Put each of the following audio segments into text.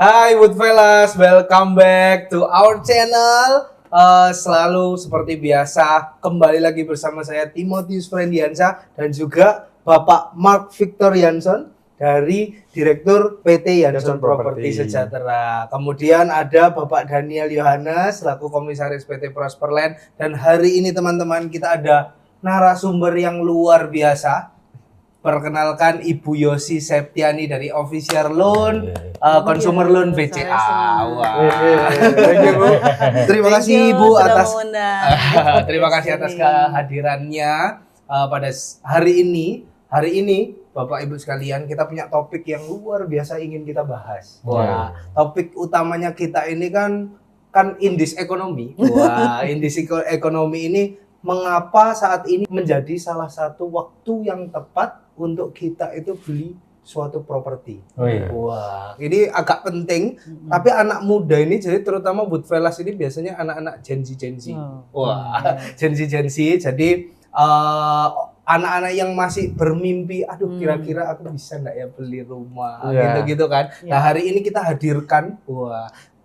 Hai Woodfellas, welcome back to our channel. Selalu seperti biasa, kembali lagi bersama saya Timotius Friendyansyah dan juga Bapak Mark Victor Jansson dari Direktur PT Jansson Property Sejahtera. Kemudian ada Bapak Daniel Yohanes selaku Komisaris PT Prosperland. Dan hari ini teman-teman kita ada narasumber yang luar biasa. Perkenalkan Ibu Yosi Septiani dari Official Loan, Consumer Loan BCA. Thank you, Bu. Terima kasih Ibu atas terima kasih atas kehadirannya pada hari ini. Hari ini Bapak Ibu sekalian, kita punya topik yang luar biasa ingin kita bahas. Wah, topik utamanya kita ini kan indeks ekonomi. Wah, indeks ekonomi ini mengapa saat ini menjadi salah satu waktu yang tepat untuk kita itu beli suatu properti. Wah, ini agak penting. Tapi anak muda ini, jadi terutama Woodfellas ini biasanya anak-anak Gen Z. Wah, Gen Z. Jadi anak-anak yang masih bermimpi, aduh kira-kira aku bisa nggak ya beli rumah, gitu-gitu kan. Nah hari ini kita hadirkan,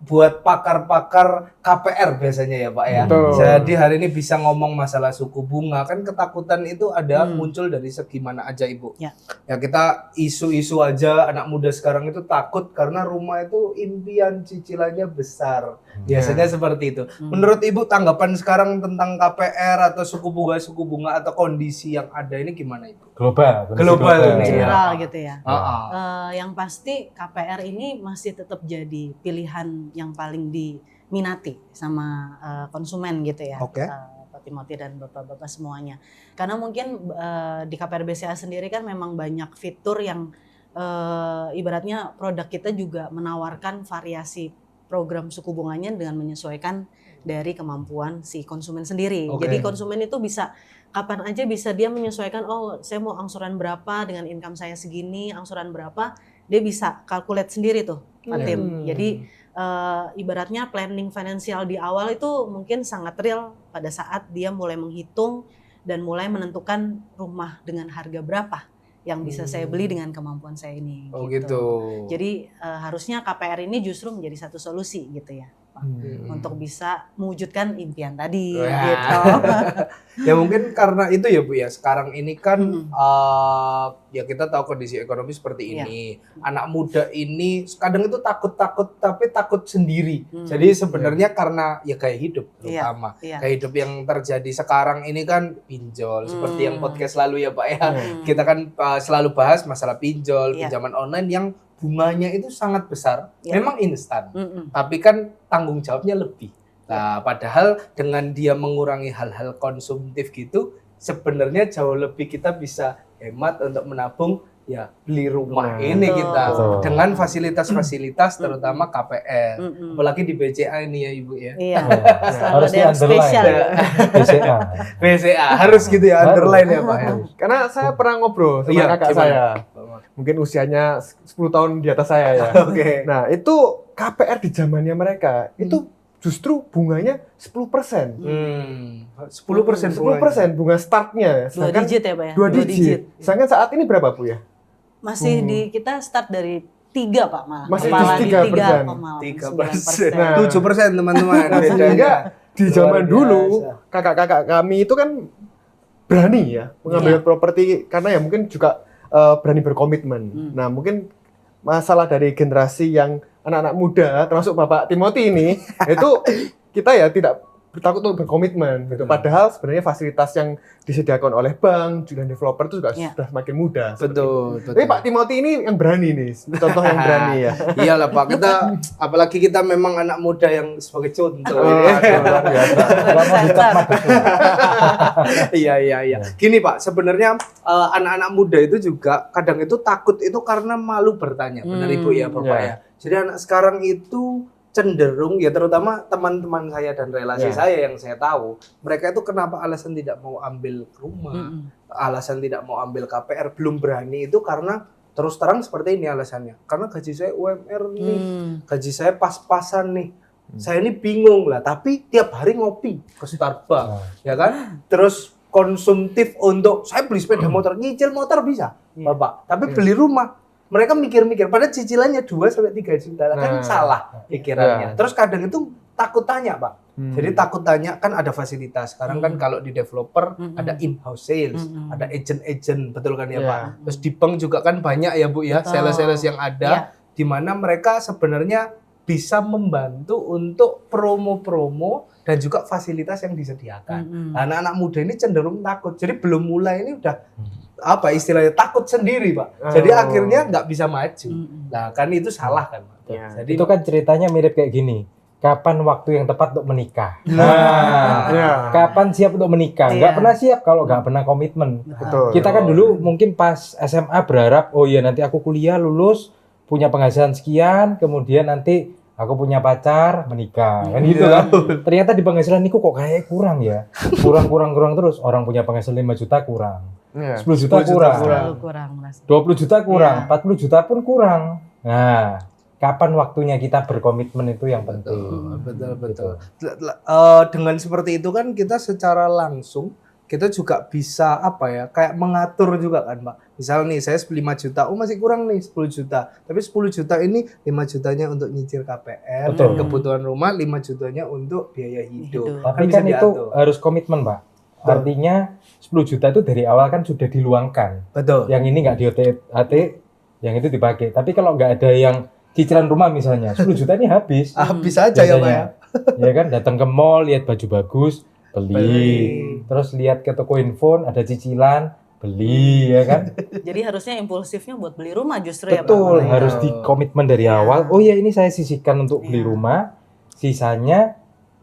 buat pakar-pakar KPR biasanya ya Pak ya. Jadi hari ini bisa ngomong masalah suku bunga, kan ketakutan itu ada muncul dari segi mana aja Ibu. Ya kita isu-isu aja, anak muda sekarang itu takut karena rumah itu impian cicilannya besar. Biasanya seperti itu. Menurut Ibu tanggapan sekarang tentang KPR atau suku bunga atau kondisi yang ada ini gimana Ibu? Global ini general gitu ya. Yang pasti KPR ini masih tetap jadi pilihan yang paling diminati sama konsumen gitu ya. Pak Timothy dan bapak-bapak semuanya. Karena mungkin di KPR BCA sendiri kan memang banyak fitur yang ibaratnya produk kita juga menawarkan variasi program suku bunganya dengan menyesuaikan dari kemampuan si konsumen sendiri. Jadi konsumen itu bisa kapan aja bisa dia menyesuaikan, oh saya mau angsuran berapa dengan income saya segini, angsuran berapa, dia bisa calculate sendiri tuh Pak Tim. Jadi ibaratnya planning finansial di awal itu mungkin sangat real pada saat dia mulai menghitung dan mulai menentukan rumah dengan harga berapa yang bisa saya beli dengan kemampuan saya ini. Gitu. Jadi harusnya KPR ini justru menjadi satu solusi gitu ya. Untuk bisa mewujudkan impian tadi gitu. Ya mungkin karena itu ya Bu ya, sekarang ini kan ya kita tahu kondisi ekonomi seperti ini. Anak muda ini kadang itu takut tapi takut sendiri. Jadi sebenarnya karena ya gaya hidup terutama. Gaya hidup yang terjadi sekarang ini kan pinjol, seperti yang podcast lalu ya Pak ya. Kita kan selalu bahas masalah pinjol, pinjaman online yang bunganya itu sangat besar, memang instan, tapi kan tanggung jawabnya lebih. Nah, padahal dengan dia mengurangi hal-hal konsumtif gitu, sebenarnya jauh lebih kita bisa hemat untuk menabung, ya beli rumah ini kita dengan fasilitas-fasilitas terutama KPR, apalagi di BCA ini ya Ibu ya. Harus di underline BCA harus gitu ya, underline ya Pak ya. Karena saya pernah ngobrol sama kakak saya. Mungkin usianya 10 tahun di atas saya ya. Nah, itu KPR di zamannya mereka itu justru bunganya 10%. 10% bunga startnya. 2 digit ya Pak ya? 2 digit. Sedangkan saat ini berapa Bu ya? Masih di kita start dari 3 Pak malah. Masih di 3%. 7% teman-teman. Sehingga di zaman dulu kakak-kakak kami itu kan berani ya mengambil properti karena ya mungkin juga berani berkomitmen. Nah mungkin masalah dari generasi yang anak-anak muda termasuk Bapak Timothy ini itu kita ya tidak takut untuk berkomitmen gitu. Padahal sebenarnya fasilitas yang disediakan oleh bank juga developer itu juga sudah semakin mudah. Betul. Tapi Pak Timothy ini yang berani nih, contoh yang berani ya. Iyalah Pak, kita apalagi kita memang anak muda yang sebagai contoh. Iya. Gini Pak, sebenarnya anak-anak muda itu juga kadang itu takut itu karena malu bertanya. Benar Ibu ya Bapak ya. Jadi anak sekarang itu cenderung ya, terutama teman-teman saya dan relasi saya yang saya tahu, mereka itu kenapa alasan tidak mau ambil rumah, alasan tidak mau ambil KPR, belum berani itu karena terus terang seperti ini alasannya. Karena gaji saya UMR nih, gaji saya pas-pasan nih. Saya ini bingung lah, tapi tiap hari ngopi ke Starbucks, ya kan? Terus konsumtif untuk saya beli sepeda motor, nyicil motor bisa, Bapak. Tapi beli rumah mereka mikir-mikir padahal cicilannya 2 sampai 3 juta lah, kan salah pikirannya. Terus kadang itu takut tanya, Pak. Jadi takut tanya, kan ada fasilitas. Sekarang kan kalau di developer ada in-house sales, ada agent-agent, betul kan ya Pak? Terus di bank juga kan banyak ya Bu ya, sales-sales yang ada di mana mereka sebenarnya bisa membantu untuk promo-promo dan juga fasilitas yang disediakan. Nah, anak-anak muda ini cenderung takut. Jadi belum mulai ini udah apa istilahnya takut sendiri, Pak. Jadi akhirnya nggak bisa maju. Nah, kan itu salah kan, Pak. Jadi itu kan ceritanya mirip kayak gini. Kapan waktu yang tepat untuk menikah? Nah, kapan siap untuk menikah? Nggak pernah siap kalau nggak pernah komitmen. Betul. Kita kan dulu mungkin pas SMA berharap, oh iya nanti aku kuliah lulus, punya penghasilan sekian, kemudian nanti aku punya pacar, menikah. Kan gitu kan. Ternyata di penghasilan itu kok kayak kurang ya. Kurang terus. Orang punya penghasilan 5 juta kurang. 10 juta kurang. 20 juta kurang. 40 juta pun kurang. Nah, kapan waktunya kita berkomitmen itu yang penting. Betul. Dengan seperti itu kan kita secara langsung kita juga bisa apa ya, kayak mengatur juga kan Pak. Misal nih saya 5 juta, oh masih kurang nih 10 juta. Tapi 10 juta ini 5 jutanya untuk nyicil KPR, kebutuhan rumah, 5 jutanya untuk biaya hidup. Tapi kan itu harus komitmen Pak. Artinya 10 juta itu dari awal kan sudah diluangkan. Betul. Yang ini nggak di OTT, yang itu dipakai. Tapi kalau nggak ada yang cicilan rumah misalnya, 10 juta ini habis. Habis aja ya Pak ya. Ya kan, datang ke mall, lihat baju bagus, beli. Terus lihat ke toko handphone, ada cicilan, beli ya kan. Jadi harusnya impulsifnya buat beli rumah justru ya Pak. Betul, harus dikomitmen dari awal. Oh ya ini saya sisihkan untuk beli rumah, sisanya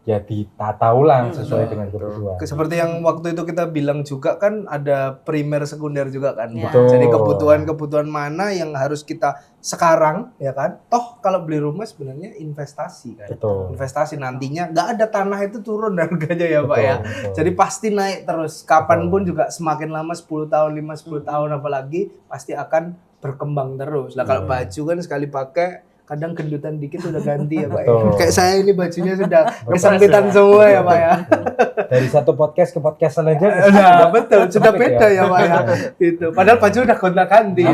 ya ditata ulang sesuai dengan kebutuhan. Seperti yang waktu itu kita bilang juga kan ada primer sekunder juga kan. Betul. Jadi kebutuhan mana yang harus kita sekarang ya kan. Toh kalau beli rumah sebenarnya investasi kan. Betul. Investasi nantinya nggak ada tanah itu turun harganya ya Pak ya. Betul. Jadi pasti naik terus. Kapanpun juga semakin lama 10 tahun, 10 tahun apalagi pasti akan berkembang terus. Lah kalau baju kan sekali pakai kadang gendutan dikit udah ganti ya Pak ya. Kayak saya ini bajunya sudah kesempitan semua ya Pak ya. Dari satu podcast ke podcast aja. Nah, betul, sudah beda ya Pak ya. Itu. Padahal baju udah gonta-ganti.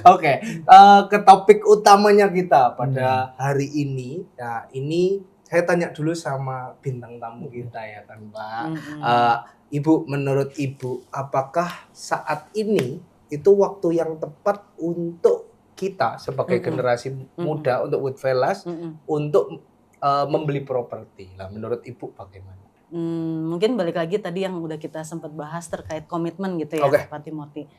Oke, ke topik utamanya kita pada hari ini. Nah, ini saya tanya dulu sama bintang tamu kita ya kan Pak. Ibu, menurut Ibu, apakah saat ini itu waktu yang tepat untuk kita sebagai generasi muda untuk Woodfellas untuk membeli properti? Lah menurut Ibu bagaimana? Mungkin balik lagi tadi yang udah kita sempat bahas terkait komitmen gitu ya Pak Timothy.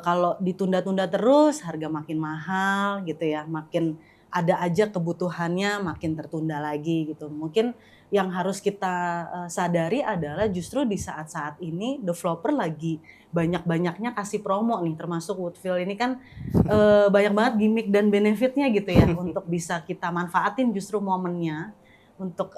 Kalau ditunda-tunda terus harga makin mahal gitu ya, makin ada aja kebutuhannya makin tertunda lagi gitu. Mungkin yang harus kita sadari adalah justru di saat-saat ini developer lagi banyak-banyaknya kasih promo nih, termasuk Woodfield ini kan banyak banget gimmick dan benefitnya gitu ya untuk bisa kita manfaatin justru momennya untuk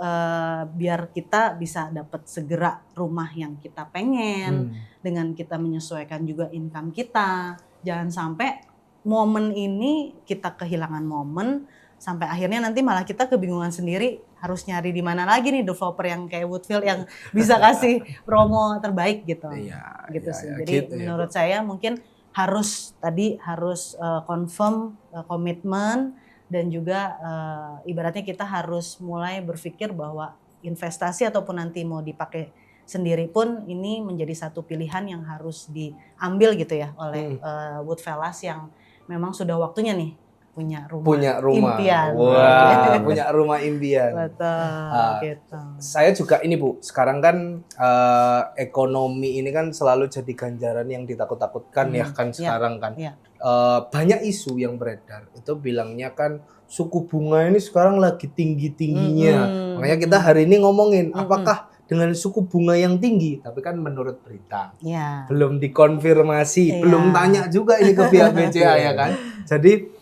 biar kita bisa dapat segera rumah yang kita pengen dengan kita menyesuaikan juga income kita. Jangan sampai momen ini kita kehilangan momen sampai akhirnya nanti malah kita kebingungan sendiri harus nyari di mana lagi nih developer yang kayak Woodfield yang bisa kasih promo terbaik gitu. Gitu sih. Jadi gitu menurut saya mungkin harus confirm komitmen dan juga ibaratnya kita harus mulai berpikir bahwa investasi ataupun nanti mau dipakai sendiri pun ini menjadi satu pilihan yang harus diambil gitu ya oleh Woodfellas yang memang sudah waktunya nih punya rumah impian. Wah, punya rumah impian. Betul, gitu. Saya juga ini Bu, sekarang kan ekonomi ini kan selalu jadi ganjaran yang ditakut-takutkan ya kan sekarang kan. Banyak isu yang beredar, itu bilangnya kan suku bunga ini sekarang lagi tinggi-tingginya. Makanya kita hari ini ngomongin apakah dengan suku bunga yang tinggi, tapi kan menurut berita belum dikonfirmasi, belum tanya juga ini ke pihak BCA ya kan. Jadi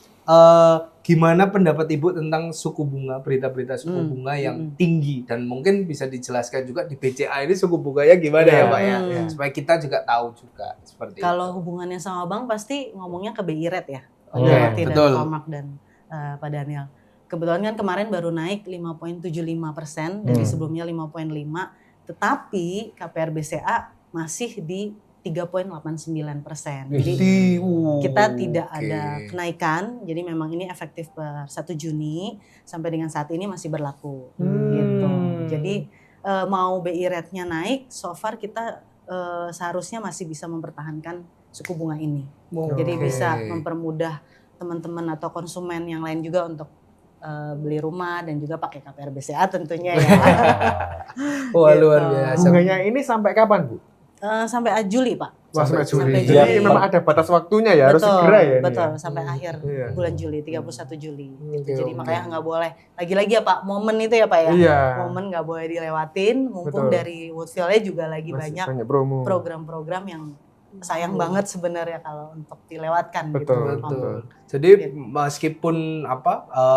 gimana pendapat Ibu tentang suku bunga, berita-berita suku bunga yang tinggi, dan mungkin bisa dijelaskan juga di BCA ini suku bunganya gimana ya Pak ya, supaya kita juga tahu juga seperti kalau itu. Hubungannya sama bank pasti ngomongnya ke BI Rate ya, betul. Dan Komak dan Pak Daniel. Kebetulan kan kemarin baru naik 5.75% dari sebelumnya 5.5, tetapi KPR BCA masih di 3,89%. Wih. Jadi kita Oke. tidak ada kenaikan, jadi memang ini efektif per 1 Juni sampai dengan saat ini masih berlaku gitu. Jadi mau BI rate-nya naik, so far kita seharusnya masih bisa mempertahankan suku bunga ini. Jadi Oke. bisa mempermudah teman-teman atau konsumen yang lain juga untuk beli rumah dan juga pakai KPR BCA tentunya ya. Wah, Gitu. luar biasa. Bunganya ini sampai kapan, Bu? Sampai Juli, Pak. Wah, sampai Juli. sampai Jadi Juli. memang ada batas waktunya ya, harus Betul, segera ya ini. betul, Ya? sampai akhir Iya. bulan Juli, 31 Juli. Gitu. Oke, Jadi oke. makanya nggak boleh, lagi-lagi ya Pak, momen itu ya Pak ya. Iya. Momen nggak boleh dilewatin, mumpung Betul. dari Woodfield-nya juga lagi Masih banyak promo. program-program yang sayang banget sebenarnya kalau untuk dilewatkan Betul, gitu. Betul. Om. Jadi meskipun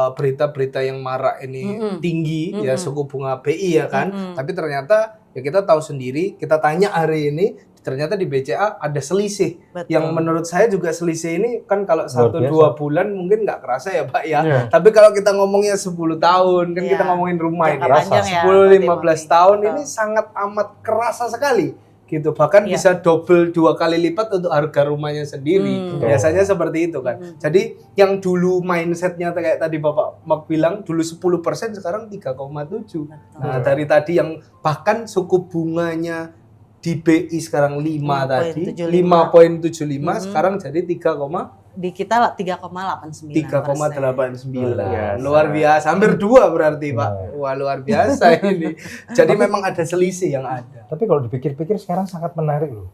berita-berita yang marak ini tinggi ya suku bunga BI ya kan, tapi ternyata ya kita tahu sendiri, kita tanya hari ini ternyata di BCA ada selisih. Betul. Yang menurut saya juga selisih ini kan kalau Luar 1-2 bulan mungkin nggak kerasa ya Pak ya. Iya. Tapi kalau kita ngomongnya 10 tahun kan Iya. kita ngomongin rumah Jangka ini panjang ya, 10-15 Pak tahun Timothy. ini sangat amat kerasa sekali gitu, bahkan Iya. bisa double 2 kali lipat untuk harga rumahnya sendiri. Biasanya seperti itu kan. Jadi yang dulu mindsetnya kayak tadi Bapak Mark bilang dulu 10%, sekarang 3,7. Nah, dari tadi yang bahkan suku bunganya di BI sekarang 5 tadi, 5,75 sekarang jadi 3,3,89. Di kita 3,89%. Luar biasa, hampir 2 berarti Pak. Wah, luar biasa ini. Jadi memang ada selisih yang ada. Tapi kalau dipikir-pikir sekarang sangat menarik loh.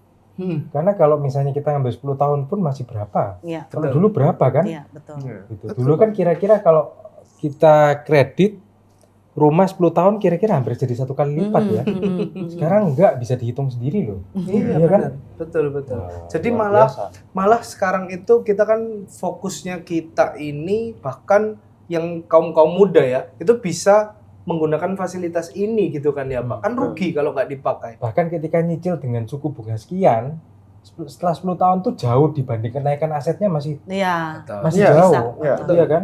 Karena kalau misalnya kita ngambil 10 tahun pun masih berapa? Iya, Kalau dulu berapa kan? iya betul. Gitu. Dulu kan kira-kira kalau kita kredit rumah 10 tahun kira-kira hampir jadi 1 kali lipat ya. Sekarang enggak, bisa dihitung sendiri loh. Iya Iya kan? benar. Betul betul. Wah, Jadi luar malah biasa. sekarang itu kita kan fokusnya kita ini bahkan yang kaum muda ya itu bisa menggunakan fasilitas ini gitu kan ya Pak. Kan rugi kalau nggak dipakai. Bahkan ketika nyicil dengan suku bunga sekian, setelah 10 tahun tuh jauh dibanding kenaikan asetnya masih Iya. masih Iya, jauh. iya. Iya kan?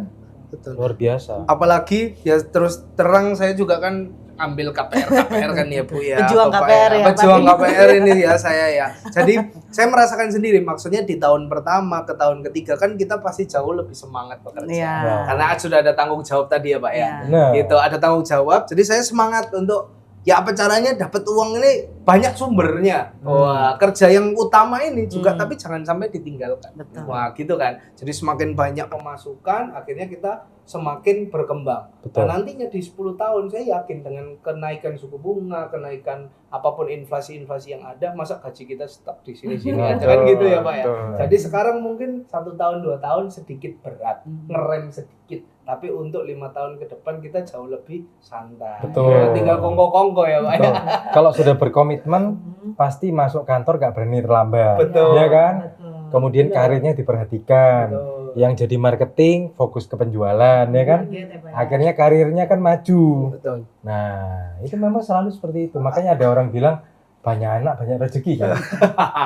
Betul. Luar biasa. Apalagi ya terus terang saya juga kan ambil KPR kan ya Bu ya. Pejuang Bapak KPR ya, Pak. Pejuang KPR ini ya saya ya. Jadi saya merasakan sendiri, maksudnya di tahun pertama ke tahun ketiga kan kita pasti jauh lebih semangat bekerja. Iya. Karena sudah ada tanggung jawab tadi ya Pak ya. Iya. Nah, Gitu, ada tanggung jawab. Jadi saya semangat untuk ya apa caranya dapat uang ini banyak sumbernya. Wah, kerja yang utama ini juga tapi jangan sampai ditinggalkan. Betul. Wah, gitu kan. Jadi semakin banyak pemasukan, akhirnya kita semakin berkembang. Betul. Nah, nantinya di 10 tahun saya yakin dengan kenaikan suku bunga, kenaikan apapun inflasi-inflasi yang ada, masa gaji kita stuck di sini-sini aja kan gitu ya Pak ya. Betul. Jadi sekarang mungkin 1 tahun 2 tahun sedikit berat, ngerem sedikit. Tapi untuk 5 tahun ke depan kita jauh lebih santai. Betul. Ya, tinggal kongko-kongko ya Pak ya. betul. Kalau sudah berkomitmen, pasti masuk kantor gak berani terlambat. Betul. Ya kan? Betul. Kemudian karirnya diperhatikan. Betul. Yang jadi marketing fokus ke penjualan, ya kan? Gitu ya, Pak. Akhirnya karirnya kan maju. Betul. Nah, itu memang selalu seperti itu. Makanya ada orang bilang banyak anak banyak rezeki kan?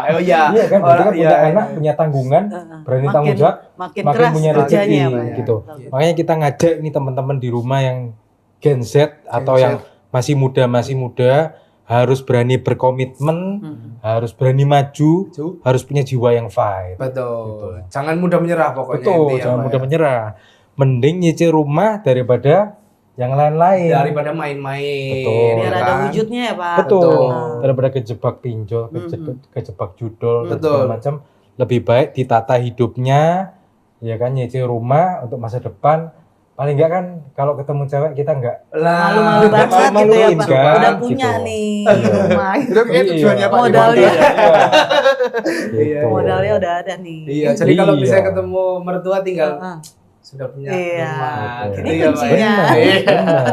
Oh iya. Iya kan? Berarti kan Iya, punya iya. anak, punya tanggungan, berani Makin- tanggung jawab, makin makin keras punya kerjanya rezeki ya, Pak ya. gitu. Betul. Makanya kita ngajak ini teman-teman di rumah yang Gen Z atau Gen Z. yang masih muda harus berani berkomitmen, harus berani maju, harus punya jiwa yang fight. Betul. Jangan mudah menyerah pokoknya. Betul, intinya, jangan Pak, mudah ya. menyerah. Mending nyicil rumah daripada yang lain-lain. Daripada main-main. Betul. Biar ya ada kan? wujudnya ya Pak. Betul. Betul. Daripada kejebak pinjol, kejebak judol, dan Betul. segala macam, lebih baik ditata hidupnya, ya kan, nyicil rumah untuk masa depan. Paling enggak kan kalau ketemu cewek kita enggak Malu-malu banget gitu ya malu-maluin Pak. kan, Udah punya gitu. nih Iya. rumah. Itu kayak tujuannya Pak Modalnya. Timothy. Iya. Gitu. Modalnya udah ada nih. Iya, jadi kalau Iya. bisa ketemu mertua tinggal Heeh. sudah punya Iya. rumah Betul. gitu Ini ya Pak. kuncinya. Iya. Benar.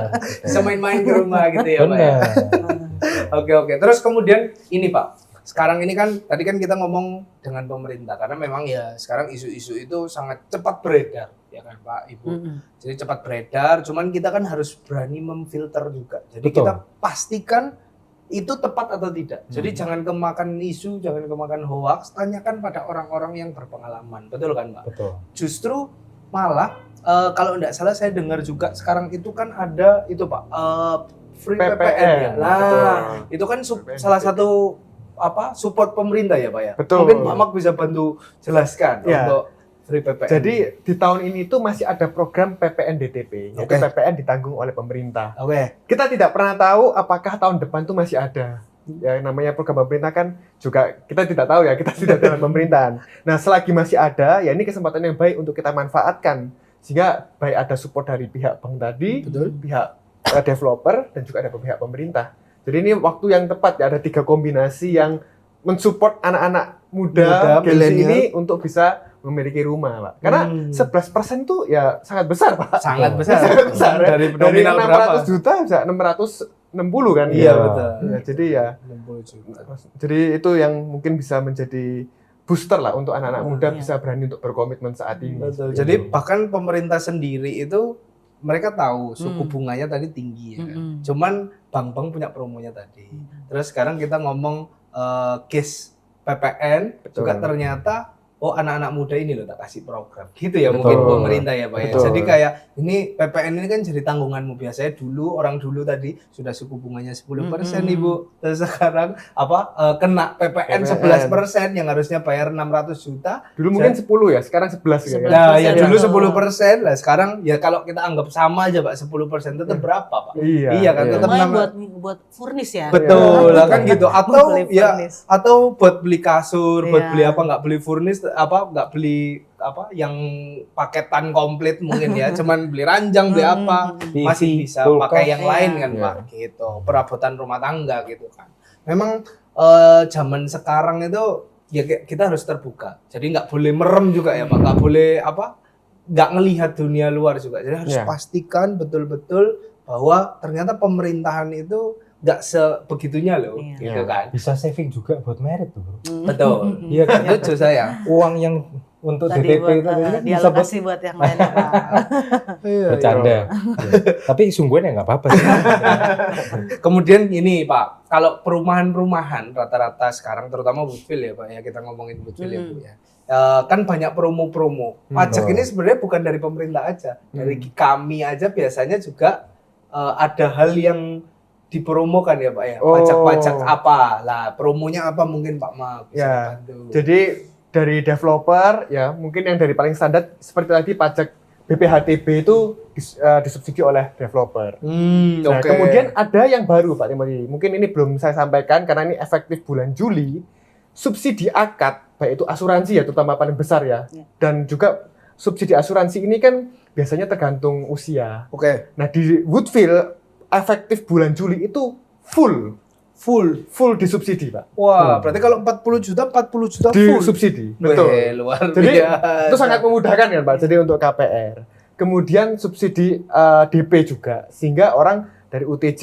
Bisa main-main ke rumah gitu ya Pak. Ya? Benar. Oke. Terus kemudian ini Pak. Sekarang ini kan tadi kan kita ngomong dengan pemerintah karena memang ya sekarang isu-isu itu sangat cepat beredar ya kan Pak Ibu. Jadi cepat beredar, cuman kita kan harus berani memfilter juga. Jadi Betul. kita pastikan itu tepat atau tidak. Jadi jangan kemakan isu, jangan kemakan hoax, tanyakan pada orang-orang yang berpengalaman. Betul kan Pak? Betul. Justru malah kalau enggak salah saya dengar juga sekarang itu kan ada itu Pak free PPN ya. PPN, Nah, betul. itu kan PPN. salah satu support pemerintah ya Pak ya. Betul. Mungkin Pak Mak bisa bantu jelaskan Ya. untuk free PPN. Jadi di tahun ini tuh masih ada program PPN DTP, yaitu Oke. PPN ditanggung oleh pemerintah. Oke. Kita tidak pernah tahu apakah tahun depan tuh masih ada. Ya namanya program pemerintah kan juga kita tidak tahu ya, kita tidak dalam pemerintahan. Nah, selagi masih ada, ya ini kesempatan yang baik untuk kita manfaatkan. Sehingga baik ada support dari pihak bank tadi, Betul. pihak developer, dan juga ada pihak pemerintah. Jadi ini waktu yang tepat ya, ada 3 kombinasi yang mensupport anak-anak muda Gen Z milenial. ini untuk bisa memiliki rumah, Pak. Karena 11% tuh ya sangat besar, Pak. Sangat besar. Sangat besar. Ya. Dari nominal berapa? 600 juta bisa 660 kan? Iya, betul. Ya, jadi ya 60 juta. jadi itu yang mungkin bisa menjadi booster lah untuk anak-anak muda Iya. bisa berani untuk berkomitmen saat ini. Betul. Seperti Jadi itu. bahkan pemerintah sendiri itu mereka tahu suku bunganya tadi tinggi ya kan. Cuman bank-bank punya promonya tadi. Terus sekarang kita ngomong case PPN Betul. juga ternyata anak-anak muda ini loh tak kasih program. Gitu ya Betul. mungkin pemerintah ya Pak ya. Betul. Jadi kayak ini PPN ini kan jadi tanggunganmu. Biasanya orang dulu tadi sudah suku bunganya 10% Ibu. Terus sekarang kena PPN 11% yang harusnya bayar 600 juta. Dulu mungkin 10 ya, sekarang 11 ya. Nah, ya 11%. dulu 10%, lah sekarang ya kalau kita anggap sama aja Pak, 10% tetap berapa Pak? Iya, kan iya. tetap Lumayan buat furnis ya. Betul, lah kan gitu. Atau Beli ya furnis. atau buat beli kasur, buat Iya. beli apa nggak beli furnis, nggak beli yang paketan komplit mungkin ya, cuman beli ranjang, beli apa, masih bisa kulkas. pakai yang lain kan Iya. Pak, gitu. Perabotan rumah tangga gitu kan. Memang zaman sekarang itu ya kita harus terbuka. Jadi nggak boleh merem juga ya Pak, nggak boleh nggak ngelihat dunia luar juga. Jadi harus Iya. pastikan betul-betul bahwa ternyata pemerintahan itu nggak sebegitunya loh, Iya. gitu Iya. kan. Bisa saving juga buat merit tuh, bro. Betul. Iya kan? Lucu saya. Uang yang untuk Tadi DTP buat itu tadi kan bisa buat dialokasi buat yang lain ya, Pak. bercanda. Iya. Tapi sungguhan ya nggak apa-apa sih. Kemudian ini Pak, kalau perumahan-perumahan rata-rata sekarang, terutama Woodville ya Pak ya, kita ngomongin Woodville ya Bu ya. Kan banyak promo-promo. Pajak ini sebenarnya bukan dari pemerintah aja, dari kami aja biasanya juga ada hal yang dipromokan ya Pak ya. Oh. Pajak-pajak apa? Lah, promonya apa mungkin Pak Mak bisa Ya. bantu. Jadi dari developer ya, mungkin yang dari paling standar seperti tadi pajak BPHTB itu disubsidi oleh developer. Nah, oke. kemudian ada yang baru Pak Timothy. Mungkin ini belum saya sampaikan karena ini efektif bulan Juli. Subsidi akad, baik itu asuransi ya, terutama paling besar ya. Ya. Dan juga subsidi asuransi ini kan biasanya tergantung usia. Oke. Nah, di Woodville efektif bulan Juli itu full disubsidi, Pak. Wah, berarti kalau 40 juta full. Disubsidi. Weh, Betul. luar Jadi biasa. itu sangat memudahkan kan Pak. Jadi untuk KPR. Kemudian subsidi DP juga sehingga orang dari UTJ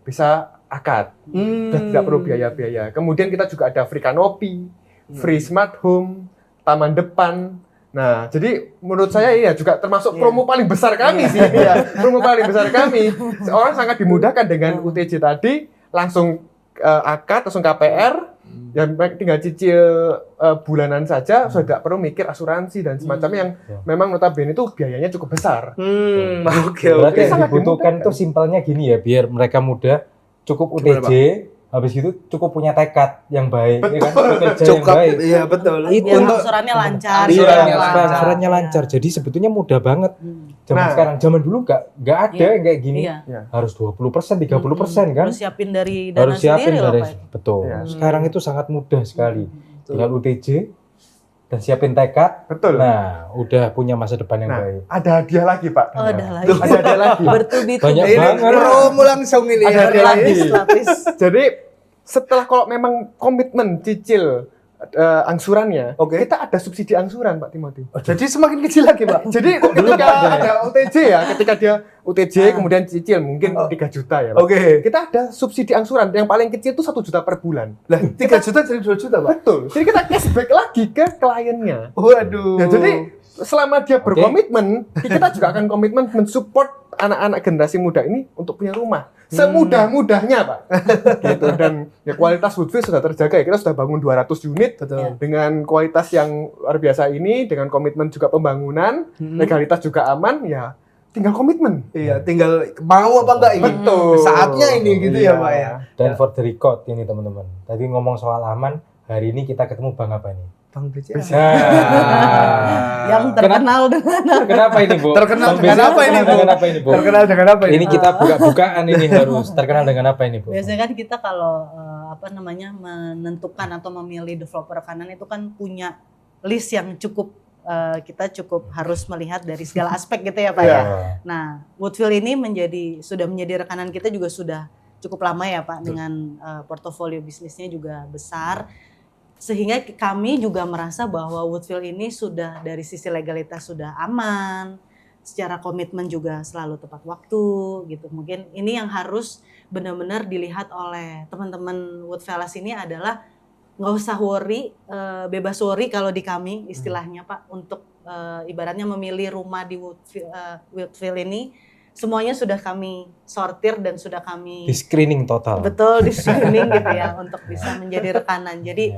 bisa akad. Dan tidak perlu biaya-biaya. Kemudian kita juga ada free kanopi, free smart home, taman depan. Nah, jadi menurut saya ya juga termasuk promo paling besar kami sih ya. Promo paling besar kami. Orang sangat dimudahkan dengan UTJ tadi langsung akad, langsung KPR. Dan tinggal cicil bulanan saja, sudah tidak perlu mikir asuransi dan semacamnya yang memang notabene itu biayanya cukup besar. Oke. Berarti yang Sangat dibutuhkan dimudahkan. tuh simpelnya gini ya, biar mereka muda cukup Gimana, UTJ, habis itu cukup punya tekad yang baik, ya kan? Bekerja yang Cukup, baik. iya betul. Biar angsurannya lancar. Iya, gitu ya, Pak. Angsurannya lancar. Jadi sebetulnya mudah banget. Zaman Nah. sekarang, zaman dulu nggak ada Iya. yang kayak gini. Iya. Harus 20%, 30% kan? Harus siapin dari dana Harus siapin sendiri loh, dari Pak. betul. Iya. Sekarang itu sangat mudah sekali. Tinggal UTJ dan siapin tekad. Betul. Nah, udah punya masa depan yang Nah, baik. ada hadiah lagi, Pak. Oh, ada lagi. Ada hadiah lagi. Bertubi-tubi. Banyak Ini banget. promo langsung ini. Ada ya. hadiah lagi. Lapis. Jadi setelah kalau memang komitmen cicil angsurannya, Oke. kita ada subsidi angsuran, Pak Timothy. Oh, jadi semakin kecil lagi Pak. Jadi ketika ada UTJ ya, ketika dia UTJ kemudian cicil mungkin 3 juta ya, Pak. Oke. Kita ada subsidi angsuran yang paling kecil itu 1 juta per bulan. Lah 3 juta jadi 2 juta Pak. Betul. Jadi kita cashback lagi ke kliennya. Waduh. Ya, jadi selama dia berkomitmen, kita juga akan komitmen mensupport anak-anak generasi muda ini untuk punya rumah. Semudah-mudahnya, Pak. Gitu. Dan ya, kualitas Woodville sudah terjaga ya. Kita sudah bangun 200 unit Betul. dengan kualitas yang luar biasa ini, dengan komitmen juga pembangunan, legalitas juga aman, ya tinggal komitmen. Iya, tinggal mau apa enggak ini. Betul. Saatnya ini gitu ya, Iya. Pak ya. Dan for the record ini teman-teman. Tadi ngomong soal aman, hari ini kita ketemu Bang apa nih? Bang BCA. Yang terkenal dengan Kenapa ini, Bu? Terkenal Bang dengan BCA apa ini, Bu? Dengan apa ini, Bu? Terkenal dengan apa Ini kita buka-bukaan ini harus terkenal dengan apa ini, Bu? biasanya kan kita kalau menentukan atau memilih developer rekanan itu kan punya list yang cukup kita cukup harus melihat dari segala aspek gitu ya Pak Iya. ya. Nah, Woodville ini sudah menjadi rekanan kita juga sudah cukup lama ya Pak, dengan portofolio bisnisnya juga besar. Sehingga kami juga merasa bahwa Woodville ini sudah dari sisi legalitas sudah aman, secara komitmen juga selalu tepat waktu gitu. Mungkin ini yang harus benar-benar dilihat oleh teman-teman Woodfellas ini adalah nggak usah worry, bebas worry kalau di kami istilahnya Pak, untuk ibaratnya memilih rumah di Woodville ini semuanya sudah kami sortir dan sudah kami Di screening total. betul di screening gitu ya untuk bisa menjadi rekanan. Jadi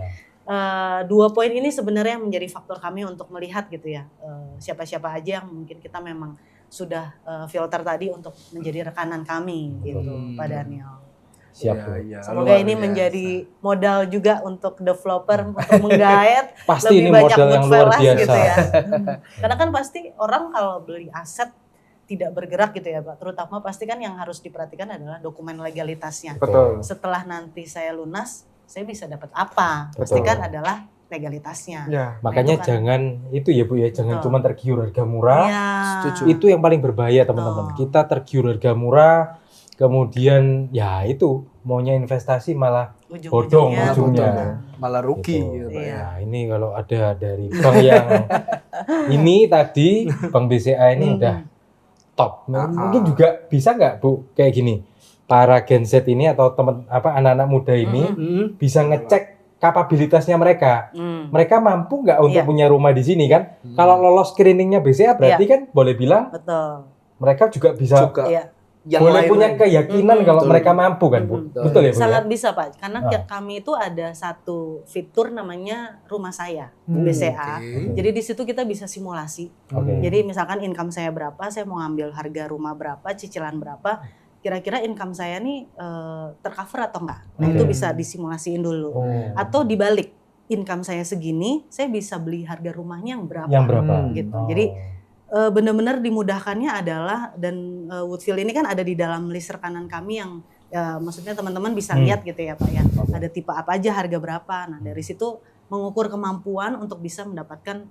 dua poin ini sebenarnya menjadi faktor kami untuk melihat gitu ya siapa-siapa aja yang mungkin kita memang sudah filter tadi untuk menjadi rekanan kami gitu Pak Daniel. Siap, Bu. Iya, Semoga luar ini biasa. menjadi modal juga untuk developer untuk menggait Pasti lebih ini banyak modal yang luar Woodfellas biasa. gitu ya. Karena kan pasti orang kalau beli aset tidak bergerak gitu ya Pak. Terutama pasti kan yang harus diperhatikan adalah dokumen legalitasnya. Betul. Setelah nanti saya lunas, saya bisa dapat apa? Betul. Pastikan adalah legalitasnya. Ya. Makanya Nah, itu kan. jangan itu ya Bu ya, jangan Betul. cuma tergiur harga murah. Iya. Setuju. Itu yang paling berbahaya teman-teman. Betul. Kita tergiur harga murah, kemudian ya itu maunya investasi malah bodong Ujung-ujungnya ujungnya. betul. Malah rugi Gitu. gitu, Pak ya. Iya. Nah, ini kalau ada dari bank yang ini tadi Bank BCA ini udah top. Mungkin juga bisa nggak Bu kayak gini, para Gen Z ini atau teman anak-anak muda ini Hmm. bisa ngecek kapabilitasnya mereka. Mereka mampu nggak untuk Iya. punya rumah di sini kan? Kalau lolos screeningnya BCA berarti kan boleh bilang Betul. mereka juga bisa Juga Iya. yang boleh lain- punya keyakinan kalau Betul. mereka mampu kan Bu? Mm-mm. Betul ya Bu? Sangat Ya? bisa Pak, karena Ah. kami itu ada satu fitur namanya rumah saya Hmm, BCA. oke. Jadi di situ kita bisa simulasi. Oke. Jadi misalkan income saya berapa, saya mau ngambil harga rumah berapa, cicilan berapa, kira-kira income saya nih tercover atau enggak. Nah itu Oke. bisa disimulasiin dulu. Oh. Atau dibalik, income saya segini, saya bisa beli harga rumahnya yang berapa. Yang berapa? Gitu. Oh. Jadi benar-benar dimudahkannya adalah, dan Woodville ini kan ada di dalam list rekanan kami yang maksudnya teman-teman bisa lihat gitu ya Pak ya. Oke. Ada tipe apa aja, harga berapa. Nah dari situ mengukur kemampuan untuk bisa mendapatkan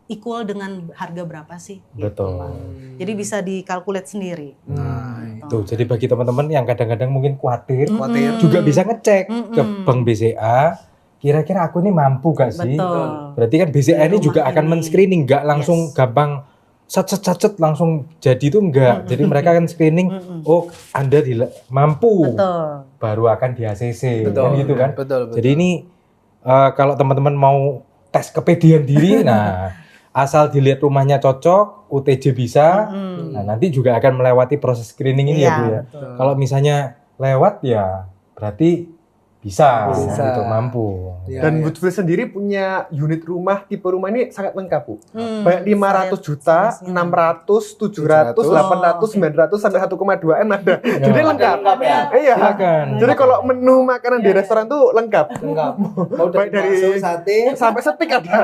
equal dengan harga berapa sih. Gitu, Betul. Pak. Jadi bisa dikalkulate sendiri. Nah, Tuh, jadi bagi teman-teman yang kadang-kadang mungkin khawatir, Khawatir. juga bisa ngecek ke Mm-mm. Bank BCA, kira-kira aku ini mampu gak sih? Betul. Berarti kan BCA ini Rumah juga akan ini. men-screening, nggak langsung Yes. gampang cet langsung jadi itu enggak. Jadi mereka akan screening, Mm-mm. oh Anda mampu, Betul. baru akan di ACC, Betul, kan gitu kan? Betul, betul. Jadi ini kalau teman-teman mau tes kepedean diri, nah asal dilihat rumahnya cocok, UTJ bisa, Mm-mm. nah nanti juga akan melewati proses screening ini ya Bu ya. betul. Kalau misalnya lewat ya berarti bisa, Bisa. gitu, mampu. Iya, Dan iya. Woodville sendiri punya unit rumah, tipe rumah ini sangat lengkap, Bu. Hmm, Banyak 500 juta, 600, 700, 800, 900 sampai 1,2 M ada. Jadi lengkap. Lengkap ya? Iya. Silakan. Jadi kalau menu makanan di restoran tuh lengkap. Lengkap. Mau Baik dari- bakso, sate, Sampai steak ada.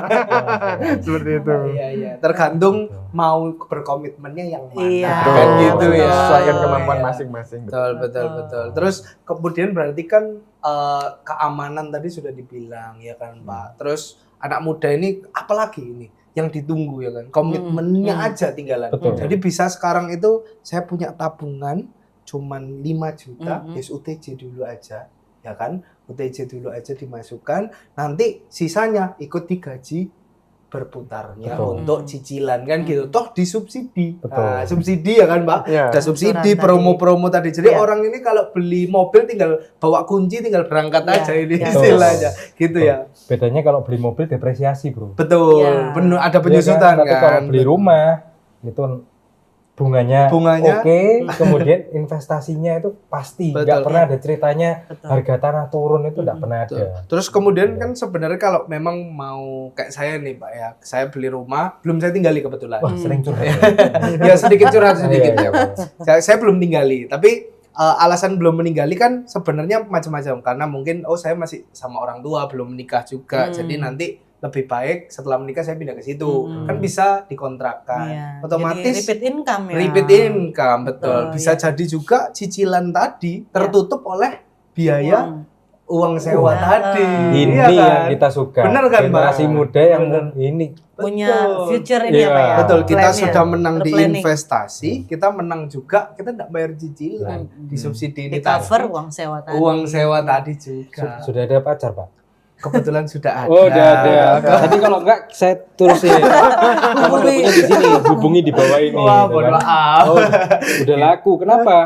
Seperti itu. iya iya. Tergantung mau berkomitmennya yang mana. Iya. Kan gitu Betul. ya. Sesuaikan kemampuan Iya. masing-masing. Betul, betul, betul. Terus kemudian berarti kan keamanan tadi sudah dibilang ya kan Pak. Terus anak muda ini apalagi ini yang ditunggu ya kan. Komitmennya aja tinggalan. Betul. Jadi bisa sekarang itu saya punya tabungan cuman 5 juta, Mm-mm. yes UTJ dulu aja ya kan. UTJ dulu aja dimasukkan, nanti sisanya ikut digaji berputarnya Betul. untuk cicilan kan gitu. Toh disubsidi. Betul. Nah, subsidi ya kan Pak. Iya. Ada subsidi, Aturan promo-promo tadi. Jadi Iya. orang ini kalau beli mobil tinggal bawa kunci, tinggal berangkat Iya, aja ini iya. istilahnya, gitu ya. Bedanya kalau beli mobil depresiasi Bro. Betul, Iya. benar ada Iya penyusutan Tapi kan. kalau beli rumah itu bunganya Bunganya. oke, kemudian investasinya itu pasti nggak Betul. pernah ada ceritanya Betul. harga tanah turun itu nggak pernah Betul. ada. Terus kemudian kan sebenarnya kalau memang mau kayak saya nih Pak ya, saya beli rumah, belum saya tinggali kebetulan. Wah, sering curhat. Ya sedikit curhat sedikit Iya, ya iya, Pak. Saya belum tinggali, tapi alasan belum meninggali kan sebenarnya macam-macam karena mungkin saya masih sama orang tua belum menikah juga, jadi nanti lebih baik setelah menikah saya pindah ke situ, kan bisa dikontrakkan, Iya. otomatis Jadi repeat income ya. repeat income, betul. Betul, Bisa ya. jadi juga cicilan tadi tertutup oleh biaya uang sewa Wah. tadi. Ini Iya kan? yang kita suka. Bener kan, Mbak? Generasi muda yang Bener. ini Punya Betul. future ini Iya. apa ya? Betul, kita Plan-nya. sudah menang di Berplanning. investasi, kita menang juga, kita tidak bayar cicilan di subsidi ini Di cover tadi. uang sewa tadi. Uang sewa tadi juga. sudah ada pacar, Pak? Kebetulan sudah ada. Oh, udah ada. Tadi kalau enggak saya turusin. Nomor teleponnya di sini, hubungi di bawah ini. Wah, gitu bodo kan. amat. Oh, udah laku. Kenapa?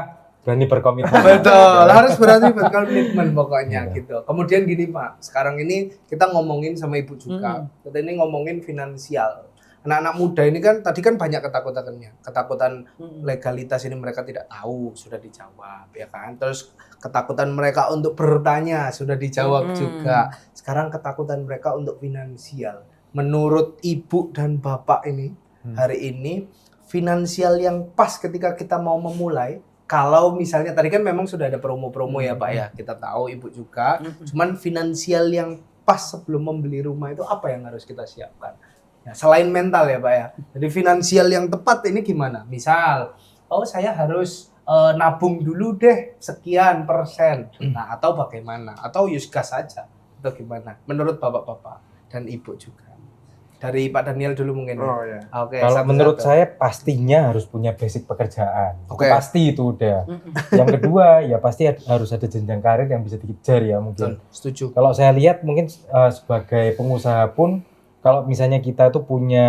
Berani berkomitmen. Betul, harus berarti berkomitmen pokoknya gitu. Kemudian gini Pak, sekarang ini kita ngomongin sama Ibu juga. Kita ini ngomongin finansial. Anak-anak muda ini kan tadi kan banyak ketakutannya. Ketakutan legalitas ini mereka tidak tahu, sudah dijawab ya kan. Terus ketakutan mereka untuk bertanya sudah dijawab juga. Sekarang ketakutan mereka untuk finansial. Menurut Ibu dan Bapak ini hari ini finansial yang pas ketika kita mau memulai. Kalau misalnya tadi kan memang sudah ada promo-promo ya Pak ya, kita tahu Ibu juga. Cuman finansial yang pas sebelum membeli rumah itu apa yang harus kita siapkan? Ya, selain mental ya Pak ya. Jadi finansial yang tepat ini gimana? Misal, saya harus nabung dulu deh sekian persen. Nah, atau bagaimana? Atau gas saja? Atau gimana? Menurut Bapak-bapak dan Ibu juga. Dari Pak Daniel dulu mungkin. Oh ya. Oke, Kalau satu-satu. menurut saya pastinya harus punya basic pekerjaan. Itu Oke. pasti itu udah. Yang kedua ya pasti harus ada jenjang karir yang bisa dikejar ya mungkin. Betul, setuju. Kalau saya lihat mungkin sebagai pengusaha pun kalau misalnya kita tuh punya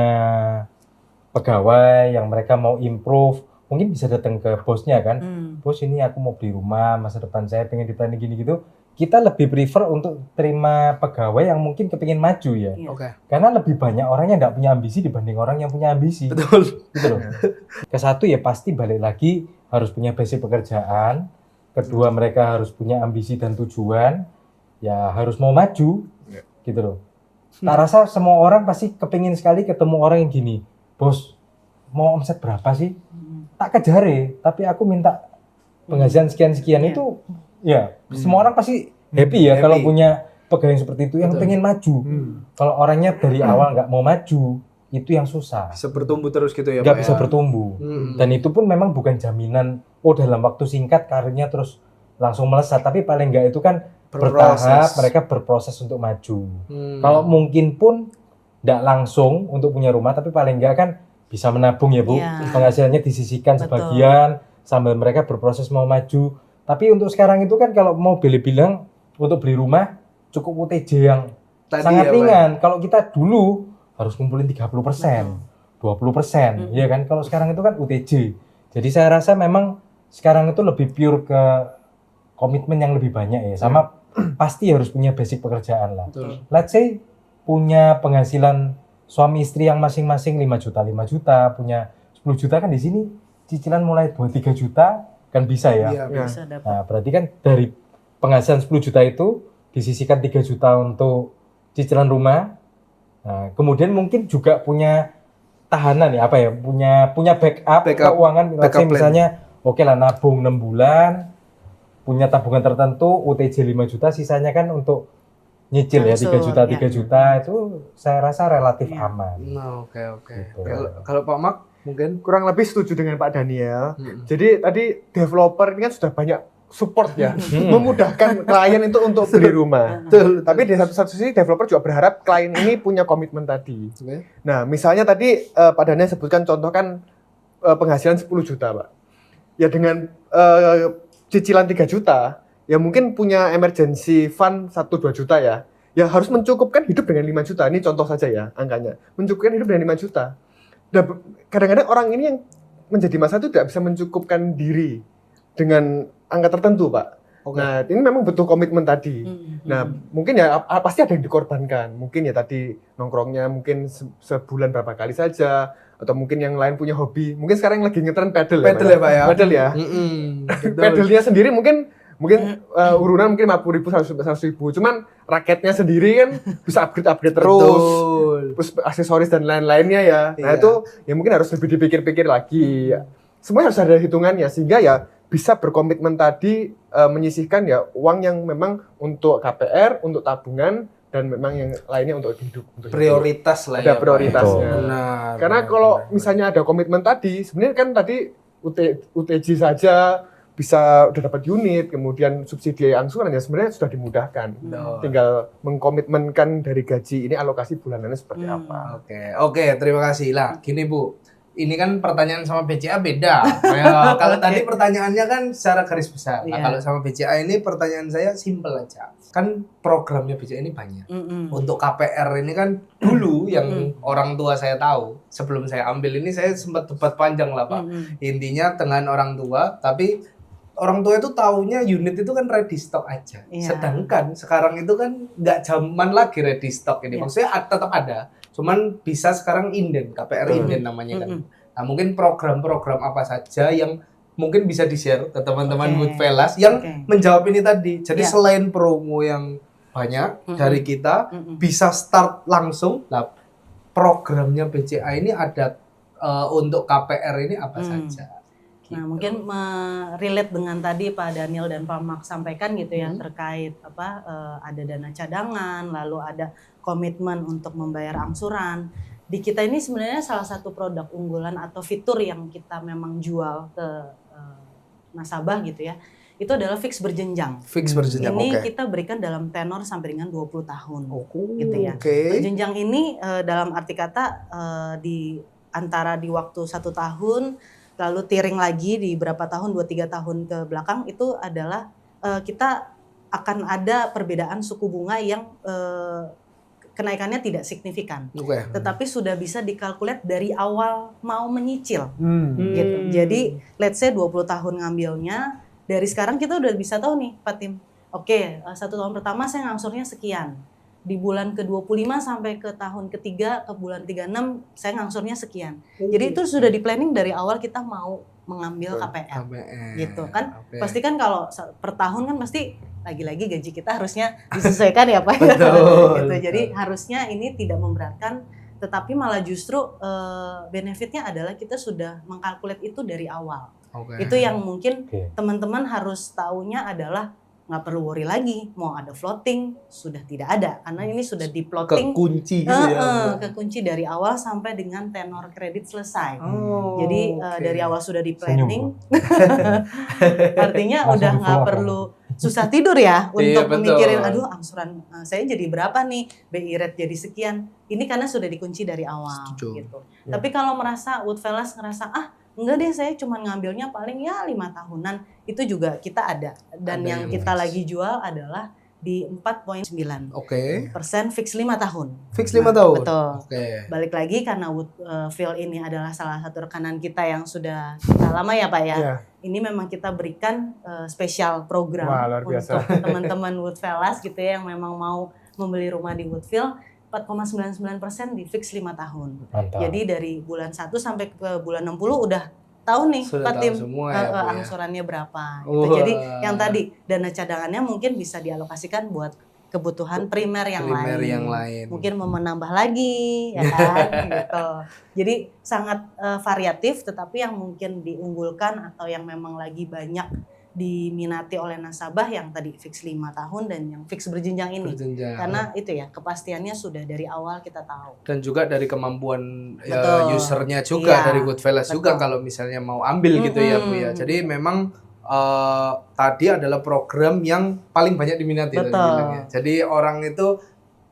pegawai yang mereka mau improve, mungkin bisa datang ke bosnya kan. Bos ini aku mau beli rumah, masa depan saya pengen di planning gini gitu. Kita lebih prefer untuk terima pegawai yang mungkin kepingin maju ya. Oke. Karena lebih banyak orang yang nggak punya ambisi dibanding orang yang punya ambisi. Betul. Gitu loh. Ke satu ya pasti balik lagi harus punya basic pekerjaan. Kedua mereka harus punya ambisi dan tujuan. Ya harus mau maju. Gitu loh. Tak rasa semua orang pasti kepingin sekali ketemu orang yang gini. Bos, mau omset berapa sih? Tak kejare, tapi aku minta penghasilan sekian-sekian itu ya semua orang pasti happy ya Happy. kalau punya pegawai yang seperti itu yang Betul. pengen maju. Kalau orangnya dari awal nggak mau maju, itu yang susah. Bisa bertumbuh terus gitu ya Nggak Pak bisa ya? bertumbuh. Hmm. Dan itu pun memang bukan jaminan dalam waktu singkat karirnya terus langsung melesat, tapi paling nggak itu kan bertahap, mereka berproses untuk maju. Kalau mungkin pun nggak langsung untuk punya rumah, tapi paling nggak kan bisa menabung ya Bu, Iya. penghasilannya disisihkan Betul. sebagian sambil mereka berproses mau maju. Tapi untuk sekarang itu kan kalau mau bilang untuk beli rumah cukup UTJ yang Tadi sangat ya, Pak. ringan. Kalau kita dulu harus kumpulin 30%, 20%, ya kan? Kalau sekarang itu kan UTJ. Jadi saya rasa memang sekarang itu lebih pure ke komitmen yang lebih banyak ya. Sama pasti harus punya basic pekerjaan lah. Betul. Let's say punya penghasilan suami istri yang masing-masing 5 juta, punya 10 juta kan di sini cicilan mulai 2-3 juta kan bisa ya. Iya, Ya. Bisa dapat. Nah, berarti kan dari penghasilan 10 juta itu disisihkan 3 juta untuk cicilan rumah. Nah, kemudian mungkin juga punya tahanan ya, punya backup keuangan. backup plan. Misalnya oke lah nabung 6 bulan, punya tabungan tertentu, UTJ 5 juta, sisanya kan untuk nyicil ya 3 juta, 3 ya. juta itu saya rasa relatif Ya. aman. Nah, oke. Gitu. Kalau Pak Mak mungkin Kurang lebih setuju dengan Pak Daniel. Jadi tadi developer ini kan sudah banyak support ya, memudahkan klien itu untuk beli rumah. betul. Tapi di satu sisi developer juga berharap klien ini punya komitmen tadi. Oke. Nah, misalnya tadi Pak Daniel sebutkan contoh kan penghasilan 10 juta, Pak. Ya dengan cicilan 3 juta, ya mungkin punya emergency fund 1-2 juta ya. Ya harus mencukupkan hidup dengan 5 juta. Ini contoh saja ya angkanya. Mencukupkan hidup dengan 5 juta. Dan kadang-kadang orang ini yang menjadi masalah itu tidak bisa mencukupkan diri dengan angka tertentu, Pak. Oke. Nah, ini memang butuh komitmen tadi. Nah, mungkin ya pasti ada yang dikorbankan. Mungkin ya tadi nongkrongnya mungkin sebulan berapa kali saja, atau mungkin yang lain punya hobi. Mungkin sekarang yang lagi ngetren pedal Pedal ya, Pak ya. Pedal ya. Betul. Pedalnya sendiri mungkin urunan mungkin 50.000 100.000. Cuman raketnya sendiri kan bisa upgrade terus. Betul. Terus aksesoris dan lain-lainnya ya. Nah, Iya. itu ya mungkin harus lebih dipikir-pikir lagi. Semuanya harus ada hitungannya sehingga ya bisa berkomitmen tadi menyisihkan ya uang yang memang untuk KPR, untuk tabungan, dan memang yang lainnya untuk hidup. Prioritas lah Ada ya. prioritasnya. Benar. Karena kalau misalnya ada komitmen tadi, sebenarnya kan tadi UTJ saja bisa udah dapat unit, kemudian subsidi angsuran ya sebenarnya sudah dimudahkan. Betul. Tinggal mengkomitmenkan dari gaji ini alokasi bulanannya seperti apa. Oke, terima kasih lah. Gini Bu, ini kan pertanyaan sama BCA beda. Ya, kalau tadi pertanyaannya kan secara garis besar. Nah, Iya. kalau sama BCA ini pertanyaan saya simpel aja. Kan programnya BCA ini banyak. Untuk KPR ini kan dulu yang orang tua saya tahu, sebelum saya ambil ini saya sempat debat panjang lah Pak. Intinya dengan orang tua, tapi orang tua itu taunya unit itu kan ready stock aja. Iya. Sedangkan sekarang itu kan nggak zaman lagi ready stock ini. Iya. Maksudnya tetap ada. Cuman bisa sekarang inden, KPR inden namanya kan. Nah, mungkin program-program apa saja yang mungkin bisa di-share ke teman-teman Woodfellas yang menjawab ini tadi. Jadi Iya. selain promo yang banyak dari kita, bisa start langsung. Nah, programnya BCA ini ada untuk KPR ini apa saja? Nah, mungkin relate dengan tadi Pak Daniel dan Pak Mark sampaikan gitu ya, terkait ada dana cadangan, lalu ada komitmen untuk membayar angsuran. Di kita ini sebenarnya salah satu produk unggulan atau fitur yang kita memang jual ke nasabah gitu ya, itu adalah fix berjenjang. Fix berjenjang, Ini oke. kita berikan dalam tenor sampai dengan 20 tahun. Gitu ya. Berjenjang ini dalam arti kata di antara di waktu 1 tahun, lalu tiring lagi di berapa tahun, 2-3 tahun ke belakang, itu adalah kita akan ada perbedaan suku bunga yang kenaikannya tidak signifikan. Tetapi sudah bisa dikalkulat dari awal mau menyicil. Gitu. Jadi let's say 20 tahun ngambilnya, dari sekarang kita udah bisa tahu nih Pak Tim, oke, 1 tahun pertama saya ngangsurnya sekian. Di bulan ke-25 sampai ke tahun ketiga, ke bulan 36 saya ngangsurnya sekian. Jadi itu sudah di planning dari awal kita mau mengambil KPR. Gitu kan. Pasti kan kalau per tahun kan pasti lagi-lagi gaji kita harusnya disesuaikan ya Pak. Gitu. Jadi harusnya ini tidak memberatkan, tetapi malah justru benefitnya adalah kita sudah mengkalkulat itu dari awal. Itu yang mungkin teman-teman harus taunya adalah nggak perlu worry lagi, mau ada floating sudah tidak ada, karena ini sudah di plotting kekunci gitu ya. kekunci dari awal sampai dengan tenor kredit selesai. Jadi dari awal sudah di planning, artinya Langsung udah nggak di-flow. perlu susah tidur ya untuk Iya, betul. memikirin, aduh angsuran saya jadi berapa nih, BI rate jadi sekian. Ini karena sudah dikunci dari awal. Setuju. Gitu. Tapi kalau merasa Woodfellas ngerasa enggak deh, saya cuma ngambilnya paling ya 5 tahunan, itu juga kita ada. Dan Ada yang yang kita fix. lagi jual adalah di 4,9% Oke. fix 5 tahun. Fix 5 tahun. Betul. Oke. Balik lagi karena Woodfield ini adalah salah satu rekanan kita yang sudah kita lama ya Pak ya. Iya. Ini memang kita berikan spesial program Wah, luar biasa. untuk teman-teman Woodfellas gitu ya yang memang mau membeli rumah di Woodfield, 4,99% di fix 5 tahun. Mantap. Jadi dari bulan 1 sampai ke bulan 60 udah tahu nih Sudah Pak tahu Tim semua ya, Bu, ya. angsurannya berapa gitu. Wah. Jadi yang tadi dana cadangannya mungkin bisa dialokasikan buat kebutuhan primer yang lain. Mungkin mau menambah lagi ya kan gitu. Jadi sangat variatif, tetapi yang mungkin diunggulkan atau yang memang lagi banyak diminati oleh nasabah yang tadi fix 5 tahun dan yang fix berjenjang ini. Berjenjang. Karena itu ya kepastiannya sudah dari awal kita tahu. Dan juga dari kemampuan Betul. usernya juga, Iya, dari Woodfellas juga betul. kalau misalnya mau ambil gitu ya Bu ya. Jadi memang tadi adalah program yang paling banyak diminati tadi Betul. bilangnya. Jadi orang itu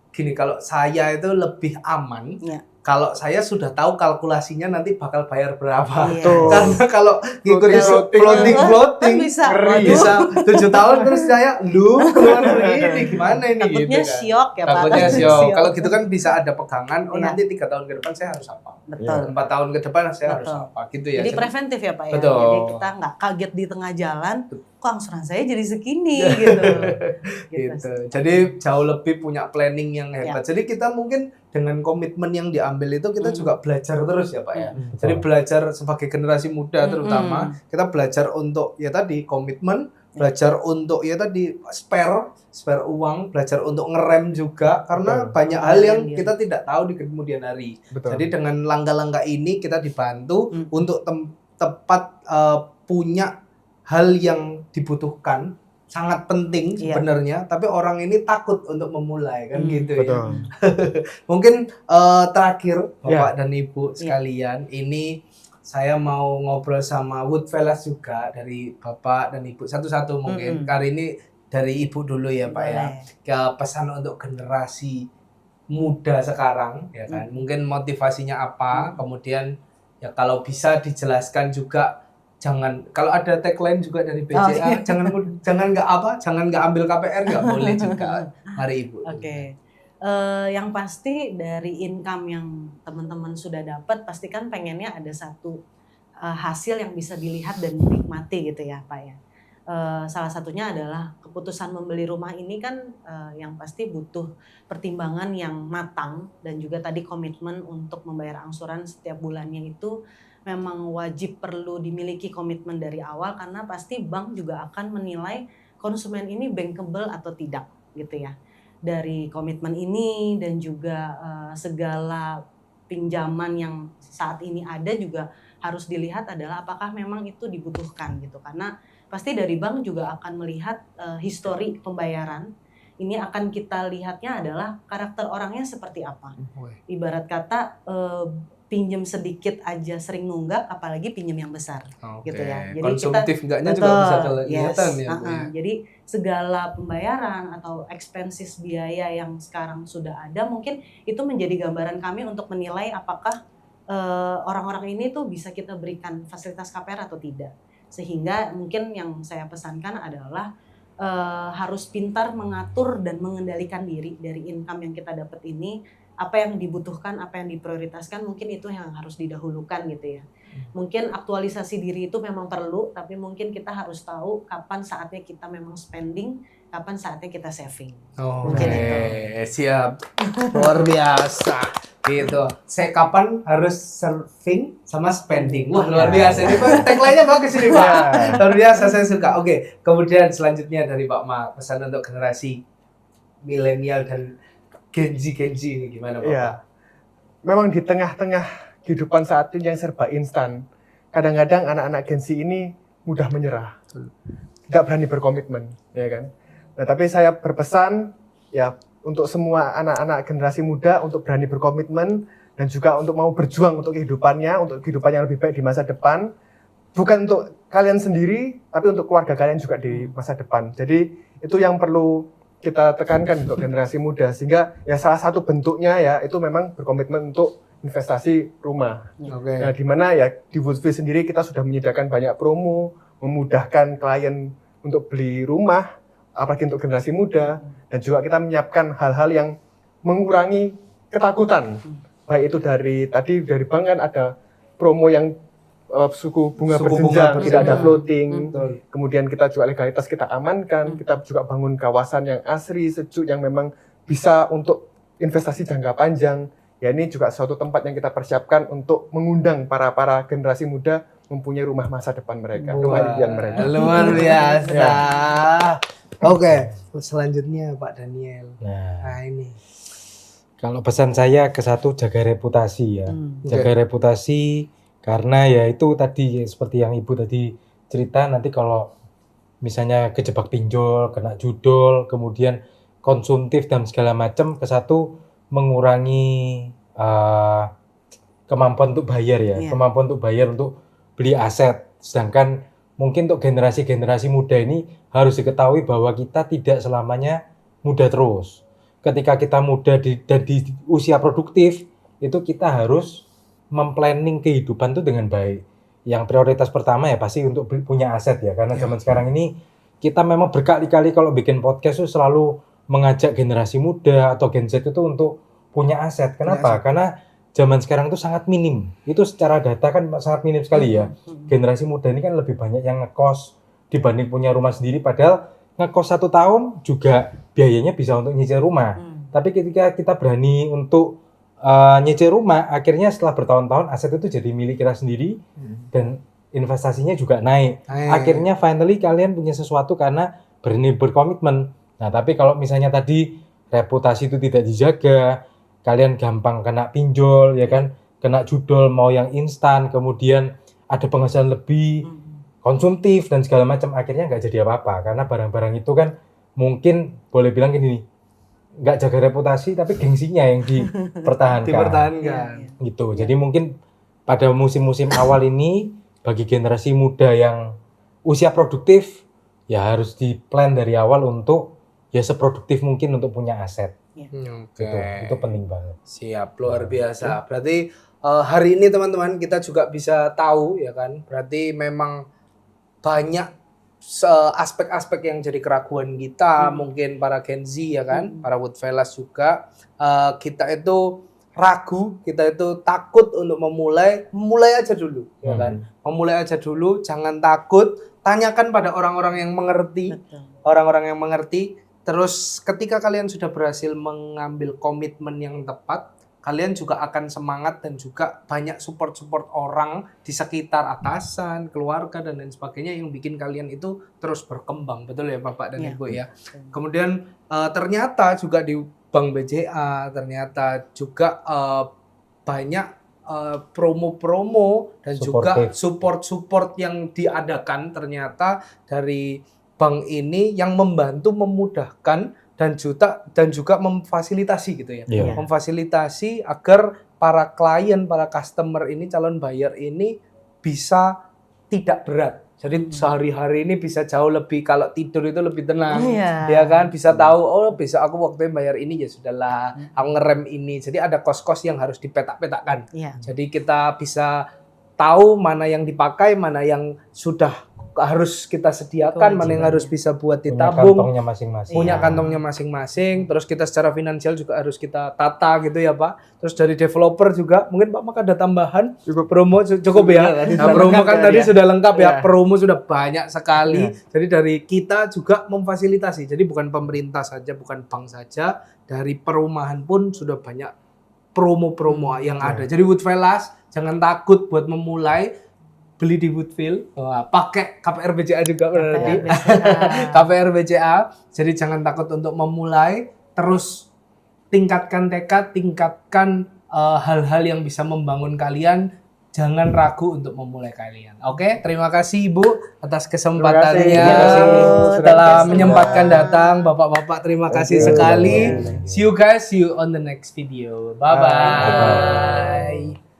gini, kalau saya itu lebih aman Ya. kalau saya sudah tahu kalkulasinya nanti bakal bayar berapa. Iya. Karena kalau ngikutin Floating. floating Kan bisa. Ngeri. bisa 7 tahun terus saya keluar ini gimana ini Takutnya gitu kan. syok ya Pak. Takutnya Takutnya syok. Kalau gitu kan bisa ada pegangan, Iya. nanti 3 tahun ke depan saya harus apa? Betul. 4 tahun ke depan saya harus Betul. apa? Gitu ya. Jadi preventif ya Pak ya. Betul. Jadi kita nggak kaget di tengah jalan, kok angsuran saya jadi segini gitu. gitu. Jadi jauh lebih punya planning yang hebat. Jadi kita mungkin dengan komitmen yang diambil itu kita juga belajar terus ya Pak ya. Jadi belajar sebagai generasi muda terutama kita belajar untuk ya tadi komitmen, belajar untuk ya tadi spare uang, belajar untuk ngerem juga karena banyak hal yang kita tidak tahu di kemudian hari. Betul. Jadi dengan langkah-langkah ini kita dibantu untuk tepat punya hal yang dibutuhkan sangat penting sebenarnya, tapi orang ini takut untuk memulai kan gitu ya. Betul. Mungkin terakhir Bapak dan Ibu sekalian, ini saya mau ngobrol sama Woodfellas juga dari Bapak dan Ibu satu-satu mungkin. Kali ini dari Ibu dulu ya Pak ya. Ke pesan untuk generasi muda sekarang ya kan. Mungkin motivasinya apa? Kemudian ya kalau bisa dijelaskan juga jangan kalau ada tagline juga dari BCA jangan nggak ambil KPR nggak boleh juga. Mari Ibu. Oke. Yang pasti dari income yang teman-teman sudah dapat pastikan pengennya ada satu hasil yang bisa dilihat dan dinikmati gitu ya Pak ya. Salah satunya adalah keputusan membeli rumah ini kan yang pasti butuh pertimbangan yang matang dan juga tadi komitmen untuk membayar angsuran setiap bulannya itu memang wajib perlu dimiliki komitmen dari awal karena pasti bank juga akan menilai konsumen ini bankable atau tidak gitu ya. Dari komitmen ini dan juga segala pinjaman yang saat ini ada juga harus dilihat adalah apakah memang itu dibutuhkan gitu karena pasti dari bank juga akan melihat histori pembayaran. Ini akan kita lihatnya adalah karakter orangnya seperti apa. Ibarat kata pinjem sedikit aja sering nunggak, apalagi pinjem yang besar, gitu ya. Jadi konsumtif enggaknya juga bisa kelihatan ya. Jadi segala pembayaran atau expenses biaya yang sekarang sudah ada, mungkin itu menjadi gambaran kami untuk menilai apakah orang-orang ini tuh bisa kita berikan fasilitas KPR atau tidak. Sehingga mungkin yang saya pesankan adalah harus pintar mengatur dan mengendalikan diri dari income yang kita dapat ini. Apa yang dibutuhkan, apa yang diprioritaskan, mungkin itu yang harus didahulukan gitu ya. Mungkin aktualisasi diri itu memang perlu, tapi mungkin kita harus tahu kapan saatnya kita memang spending, kapan saatnya kita saving. Mungkin itu. Siap. Luar biasa. Gitu. Saya kapan harus saving sama spending. Wah, luar biasa. Ini Pak, tagline-nya bagus ini, Pak. Luar biasa, saya suka. Oke, kemudian selanjutnya dari Pak Ma, pesan untuk generasi milenial dan Gen Z ini gimana Pak? Iya. Memang di tengah-tengah kehidupan saat ini yang serba instan, kadang-kadang anak-anak Gen Z ini mudah menyerah, tidak berani berkomitmen, ya kan? Nah, tapi saya berpesan ya untuk semua anak-anak generasi muda untuk berani berkomitmen dan juga untuk mau berjuang untuk kehidupannya, untuk kehidupan yang lebih baik di masa depan, bukan untuk kalian sendiri, tapi untuk keluarga kalian juga di masa depan. Jadi itu yang perlu kita tekankan untuk generasi muda, sehingga ya salah satu bentuknya ya itu memang berkomitmen untuk investasi rumah. Nah, di mana ya di Woodview sendiri kita sudah menyediakan banyak promo, memudahkan klien untuk beli rumah, apalagi untuk generasi muda, dan juga kita menyiapkan hal-hal yang mengurangi ketakutan. Baik itu dari bank kan ada promo yang suku bunga berjenjang, tidak ada floating. Kemudian kita juga legalitas kita amankan, kita juga bangun kawasan yang asri, sejuk, yang memang bisa untuk investasi jangka panjang. Ya ini juga suatu tempat yang kita persiapkan untuk mengundang para generasi muda mempunyai rumah masa depan mereka, rumah impian mereka. Luar biasa. Oke, selanjutnya Pak Daniel. Nah ini. Kalau pesan saya ke satu, jaga reputasi ya. Jaga reputasi. Karena ya itu tadi seperti yang Ibu tadi cerita, nanti kalau misalnya kejebak pinjol, kena judol, kemudian konsumtif dan segala macam, ke satu mengurangi kemampuan untuk bayar ya, kemampuan untuk bayar untuk beli aset. Sedangkan mungkin untuk generasi muda ini harus diketahui bahwa kita tidak selamanya muda terus. Ketika kita muda dan di usia produktif, itu kita harus memplanning kehidupan tuh dengan baik. Yang prioritas pertama ya pasti untuk punya aset ya, karena zaman sekarang ini kita memang berkali-kali kalau bikin podcast tuh selalu mengajak generasi muda atau Gen Z itu untuk punya aset. Kenapa? Karena zaman sekarang tuh sangat minim. Itu secara data kan sangat minim sekali ya. Generasi muda ini kan lebih banyak yang ngekos dibanding punya rumah sendiri, padahal ngekos 1 tahun juga biayanya bisa untuk nyicil rumah. Tapi ketika kita berani untuk nyicil rumah, akhirnya setelah bertahun-tahun aset itu jadi milik kita sendiri dan investasinya juga naik. Akhirnya finally kalian punya sesuatu karena berani berkomitmen. Nah, tapi kalau misalnya tadi reputasi itu tidak dijaga, kalian gampang kena pinjol ya kan, kena judol mau yang instan, kemudian ada penghasilan lebih, konsumtif dan segala macam, akhirnya nggak jadi apa-apa karena barang-barang itu kan mungkin boleh bilang gini nih, nggak jaga reputasi tapi gengsinya yang dipertahankan. Gitu. Jadi mungkin pada musim-musim awal ini bagi generasi muda yang usia produktif ya harus di-plan dari awal untuk ya seproduktif mungkin untuk punya aset. Oke. Itu penting banget. Siap, luar biasa. Berarti hari ini teman-teman kita juga bisa tahu ya kan, berarti memang banyak aspek-aspek yang jadi keraguan kita, mungkin para Gen Z ya kan, para Woodfellas juga, kita itu ragu, kita itu takut untuk memulai aja dulu ya kan, memulai aja dulu, jangan takut, tanyakan pada orang-orang yang mengerti. Betul. Orang-orang yang mengerti. Terus ketika kalian sudah berhasil mengambil komitmen yang tepat, kalian juga akan semangat dan juga banyak support orang di sekitar atasan, keluarga dan lain sebagainya yang bikin kalian itu terus berkembang. Betul ya Bapak dan Ibu ya. Kemudian ternyata juga di Bank BCA ternyata juga banyak promo-promo dan juga support yang diadakan ternyata dari bank ini yang membantu memudahkan dan juga memfasilitasi gitu ya. Memfasilitasi agar para klien, para customer ini, calon buyer ini bisa tidak berat. Jadi sehari-hari ini bisa jauh lebih, kalau tidur itu lebih tenang. Ya kan, bisa tahu oh besok aku waktunya bayar ini ya sudahlah, aku ngerem ini. Jadi ada kos-kos yang harus dipetak-petakkan. Jadi kita bisa tahu mana yang dipakai, mana yang sudah harus kita sediakan, mana yang harus bisa buat ditabung, punya kantongnya masing-masing. Terus kita secara finansial juga harus kita tata gitu ya Pak. Terus dari developer juga mungkin Pak Mak ada tambahan promo cukup ya. Nah, promo kan tadi sudah lengkap ya, promo sudah banyak sekali. Jadi dari kita juga memfasilitasi. Jadi bukan pemerintah saja, bukan bank saja, dari perumahan pun sudah banyak promo-promo yang ada. Jadi Woodfellas jangan takut buat memulai, beli di Woodfield, pakai KPR BCA juga berarti. KPR BCA. Jadi jangan takut untuk memulai, terus tingkatkan tekad, tingkatkan hal-hal yang bisa membangun kalian. Jangan ragu untuk memulai kalian. Oke, terima kasih Ibu atas kesempatannya. Setelah menyempatkan datang, Bapak-bapak terima kasih sekali. See you guys, see you on the next video. Bye-bye.